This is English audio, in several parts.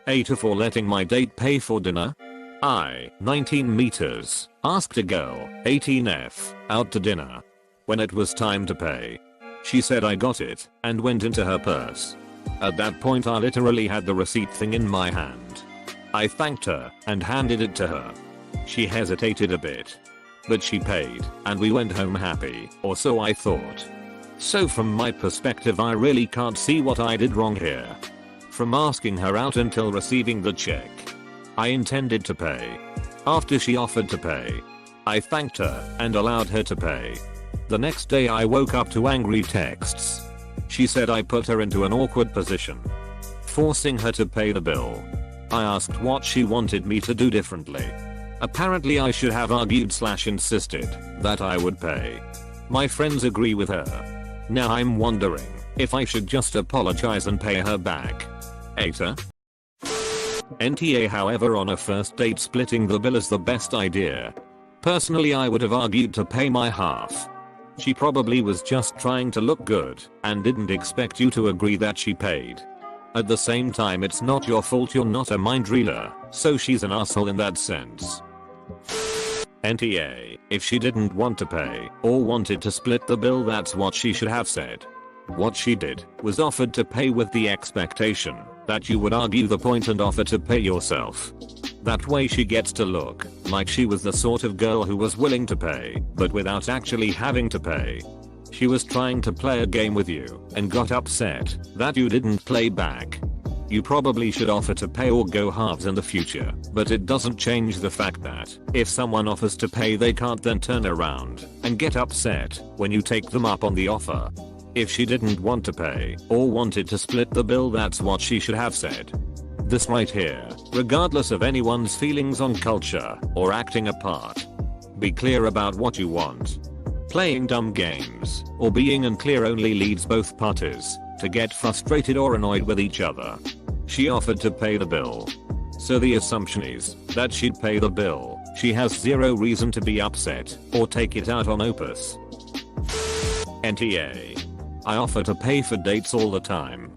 AITA for letting my date pay for dinner. I, 19 meters, asked a girl, 18F, out to dinner. When it was time to pay, she said I got it and went into her purse. At that point I literally had the receipt thing in my hand. I thanked her and handed it to her. She hesitated a bit, but she paid and we went home happy, or so I thought. So from my perspective I really can't see what I did wrong here. From asking her out until receiving the check, I intended to pay. After she offered to pay, I thanked her and allowed her to pay. The next day I woke up to angry texts. She said I put her into an awkward position, forcing her to pay the bill. I asked what she wanted me to do differently. Apparently I should have argued/insisted that I would pay. My friends agree with her. Now I'm wondering if I should just apologize and pay her back. AITA? NTA. However, on a first date splitting the bill is the best idea. Personally I would have argued to pay my half. She probably was just trying to look good and didn't expect you to agree that she paid. At the same time it's not your fault, you're not a mind reader, so she's an asshole in that sense. NTA. If she didn't want to pay or wanted to split the bill, that's what she should have said. What she did was offered to pay with the expectation that you would argue the point and offer to pay yourself. That way she gets to look like she was the sort of girl who was willing to pay, but without actually having to pay. She was trying to play a game with you and got upset that you didn't play back. You probably should offer to pay or go halves in the future, but it doesn't change the fact that if someone offers to pay they can't then turn around and get upset when you take them up on the offer. If she didn't want to pay or wanted to split the bill, that's what she should have said. This right here, regardless of anyone's feelings on culture or acting a part. Be clear about what you want. Playing dumb games or being unclear only leads both parties to get frustrated or annoyed with each other. She offered to pay the bill, so the assumption is that she'd pay the bill. She has zero reason to be upset or take it out on Opus. NTA. I offer to pay for dates all the time,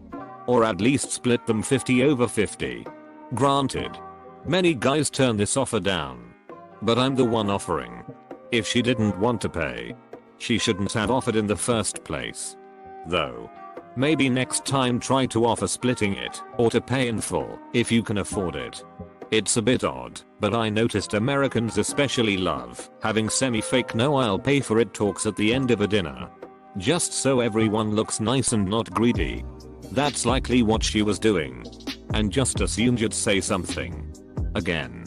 or at least split them 50/50. Granted, many guys turn this offer down, but I'm the one offering. If she didn't want to pay, she shouldn't have offered in the first place. Though, maybe next time try to offer splitting it or to pay in full if you can afford it. It's a bit odd, but I noticed Americans especially love having semi-fake "no I'll pay for it" talks at the end of a dinner, just so everyone looks nice and not greedy. That's likely what she was doing, and just assumed you'd say something. Again,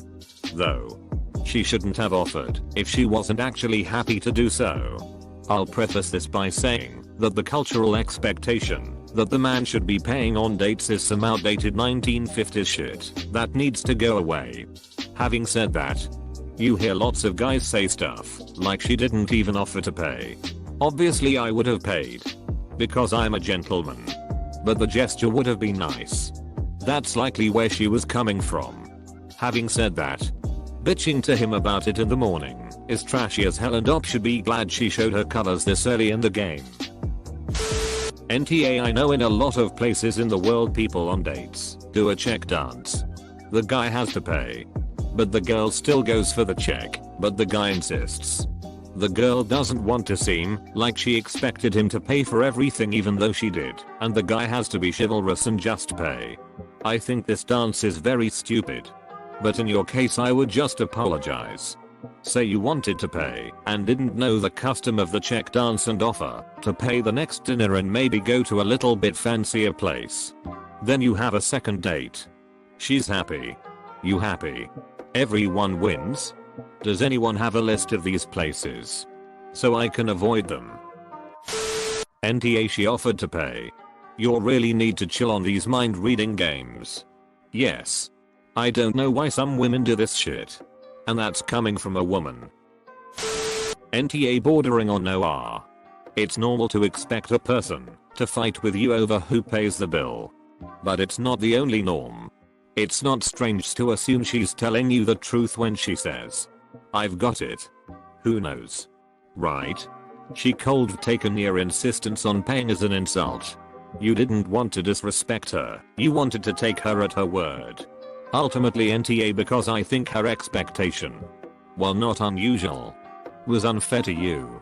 though, she shouldn't have offered if she wasn't actually happy to do so. I'll preface this by saying that the cultural expectation that the man should be paying on dates is some outdated 1950s shit that needs to go away. Having said that, you hear lots of guys say stuff like she didn't even offer to pay. Obviously I would have paid, because I'm a gentleman. But the gesture would have been nice. That's likely where she was coming from. Having said that, bitching to him about it in the morning is trashy as hell, and Op should be glad she showed her colors this early in the game. NTA. I know in a lot of places in the world people on dates do a check dance. The guy has to pay, but the girl still goes for the check, but the guy insists. The girl doesn't want to seem like she expected him to pay for everything even though she did, and the guy has to be chivalrous and just pay. I think this dance is very stupid. But in your case I would just apologize. Say you wanted to pay and didn't know the custom of the check dance and offer to pay the next dinner and maybe go to a little bit fancier place. Then you have a second date. She's happy. You happy. Everyone wins. Does anyone have a list of these places so I can avoid them? NTA. She offered to pay. You really need to chill on these mind reading games. Yes. I don't know why some women do this shit. And that's coming from a woman. NTA. Bordering on no. It's normal to expect a person to fight with you over who pays the bill. But it's not the only norm. It's not strange to assume she's telling you the truth when she says, "I've got it." Who knows? Right? She cold taken your insistence on paying as an insult. You didn't want to disrespect her, you wanted to take her at her word. Ultimately NTA because I think her expectation, while not unusual, was unfair to you.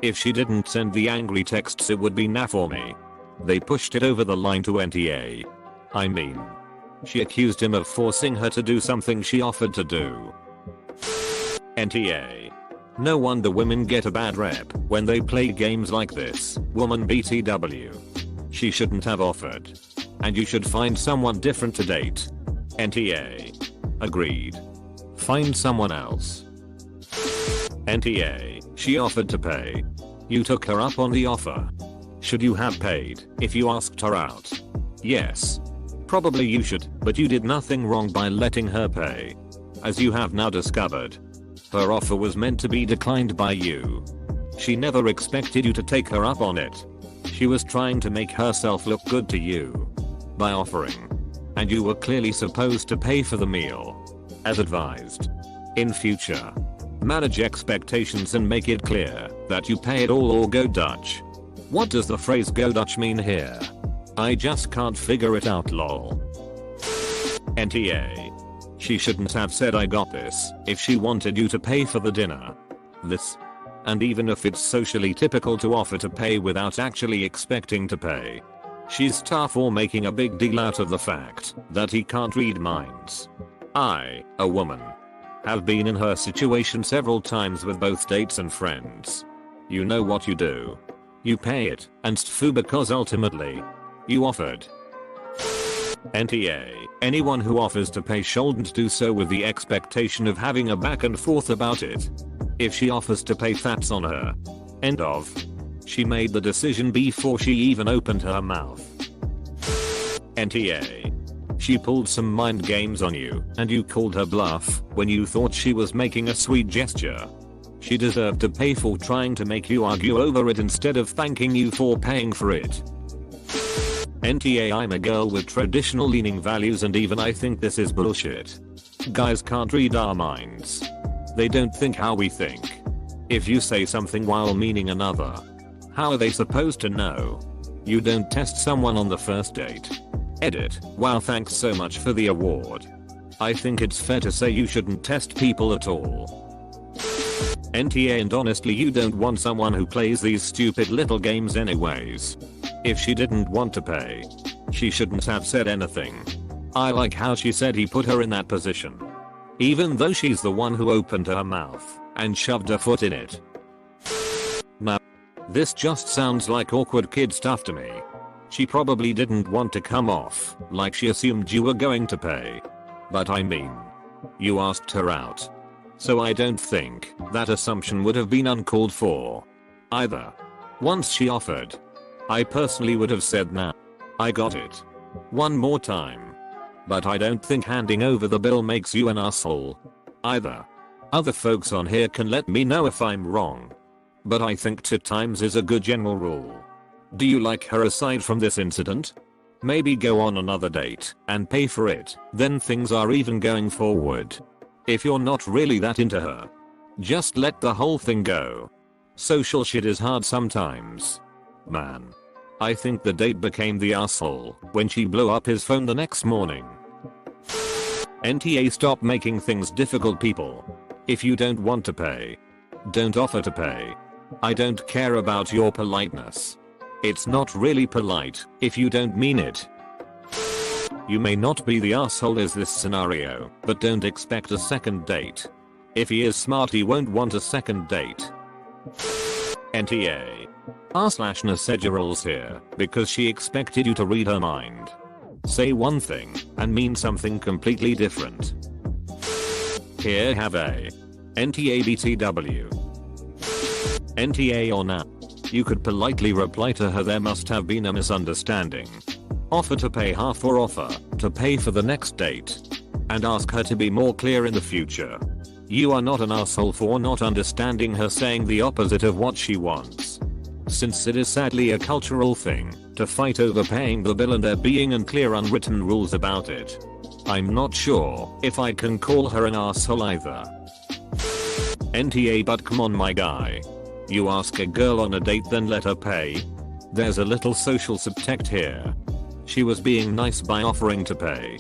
If she didn't send the angry texts it would be nah for me. They pushed it over the line to NTA. I mean, she accused him of forcing her to do something she offered to do. NTA. No wonder women get a bad rep when they play games like this. Woman BTW. She shouldn't have offered. And you should find someone different to date. NTA. Agreed. Find someone else. NTA. She offered to pay. You took her up on the offer. Should you have paid if you asked her out? Yes. Probably you should, but you did nothing wrong by letting her pay. As you have now discovered, her offer was meant to be declined by you. She never expected you to take her up on it. She was trying to make herself look good to you by offering. And you were clearly supposed to pay for the meal. As advised. In future, manage expectations and make it clear that you pay it all or go Dutch. What does the phrase go Dutch mean here? I just can't figure it out lol. NTA. She shouldn't have said I got this if she wanted you to pay for the dinner. This. And even if it's socially typical to offer to pay without actually expecting to pay. She's tough or making a big deal out of the fact that he can't read minds. I, a woman, have been in her situation several times with both dates and friends. You know what you do. You pay it and stfu because ultimately, you offered. NTA. Anyone who offers to pay shouldn't do so with the expectation of having a back and forth about it. If she offers to pay, that's on her. End of. She made the decision before she even opened her mouth. NTA. She pulled some mind games on you and you called her bluff when you thought she was making a sweet gesture. She deserved to pay for trying to make you argue over it instead of thanking you for paying for it. NTA. I'm a girl with traditional leaning values and even I think this is bullshit. Guys can't read our minds. They don't think how we think. If you say something while meaning another, how are they supposed to know? You don't test someone on the first date. Edit. Wow, thanks so much for the award. I think it's fair to say you shouldn't test people at all. NTA. And honestly you don't want someone who plays these stupid little games anyways. If she didn't want to pay, she shouldn't have said anything. I like how she said he put her in that position. Even though she's the one who opened her mouth and shoved her foot in it. Now, this just sounds like awkward kid stuff to me. She probably didn't want to come off like she assumed you were going to pay. But I mean, you asked her out. So I don't think that assumption would have been uncalled for either. Once she offered, I personally would have said nah. I got it. One more time. But I don't think handing over the bill makes you an asshole either. Other folks on here can let me know if I'm wrong. But I think 2 times is a good general rule. Do you like her aside from this incident? Maybe go on another date and pay for it, then things are even going forward. If you're not really that into her, just let the whole thing go. Social shit is hard sometimes. Man. I think the date became the asshole when she blew up his phone the next morning. NTA. Stop making things difficult, people. If you don't want to pay, don't offer to pay. I don't care about your politeness. It's not really polite if you don't mean it. You may not be the asshole as this scenario, but don't expect a second date. If he is smart he won't want a second date. NTA. R/Nashna said your rules here because she expected you to read her mind. Say one thing and mean something completely different. Here have a. NTA BTW. NTA or nah. You could politely reply to her there must have been a misunderstanding. Offer to pay half or offer to pay for the next date. And ask her to be more clear in the future. You are not an asshole for not understanding her saying the opposite of what she wants. Since it is sadly a cultural thing to fight over paying the bill and there being unclear unwritten rules about it. I'm not sure if I can call her an asshole either. NTA. But come on my guy. You ask a girl on a date then let her pay. There's a little social subtext here. She was being nice by offering to pay.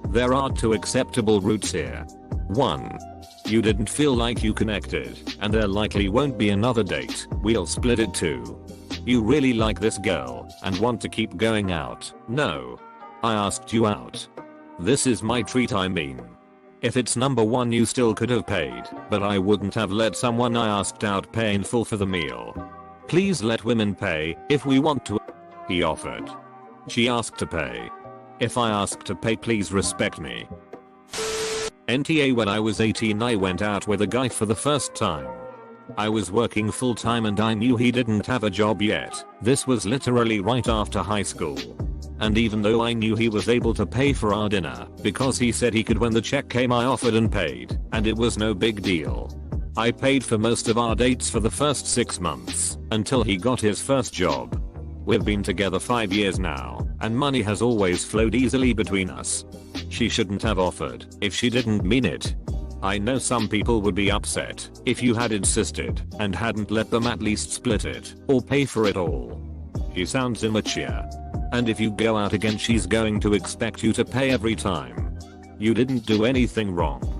There are two acceptable routes here. 1. You didn't feel like you connected, and there likely won't be another date, we'll split it. 2. You really like this girl, and want to keep going out. No. I asked you out. This is my treat, I mean. If it's number 1, you still could have paid, but I wouldn't have let someone I asked out pay in full for the meal. Please let women pay, if we want to. He offered. She asked to pay. If I ask to pay, please respect me. NTA, when I was 18 I went out with a guy for the first time. I was working full time and I knew he didn't have a job yet. This was literally right after high school. And even though I knew he was able to pay for our dinner, because he said he could when the check came, I offered and paid, and it was no big deal. I paid for most of our dates for the first 6 months, until he got his first job. We've been together 5 years now, and money has always flowed easily between us. She shouldn't have offered if she didn't mean it. I know some people would be upset if you had insisted and hadn't let them at least split it or pay for it all. She sounds immature. And if you go out again, she's going to expect you to pay every time. You didn't do anything wrong.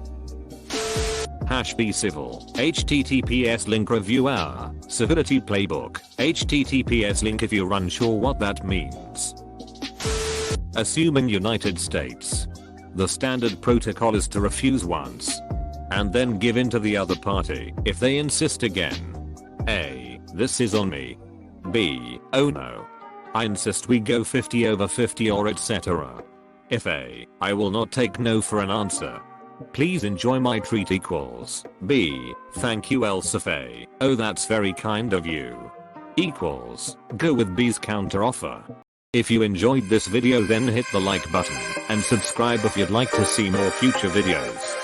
Be civil. https link review our civility playbook. https link if you're unsure what that means. Assume in United States. The standard protocol is to refuse once and then give in to the other party if they insist again. A. This is on me. B. Oh no. I insist we go 50/50 or etc. If A. I will not take no for an answer. Please enjoy my treat equals. B. Thank you Elsafe. Oh, that's very kind of you. Equals. Go with B's counter offer. If you enjoyed this video, then hit the like button and subscribe if you'd like to see more future videos.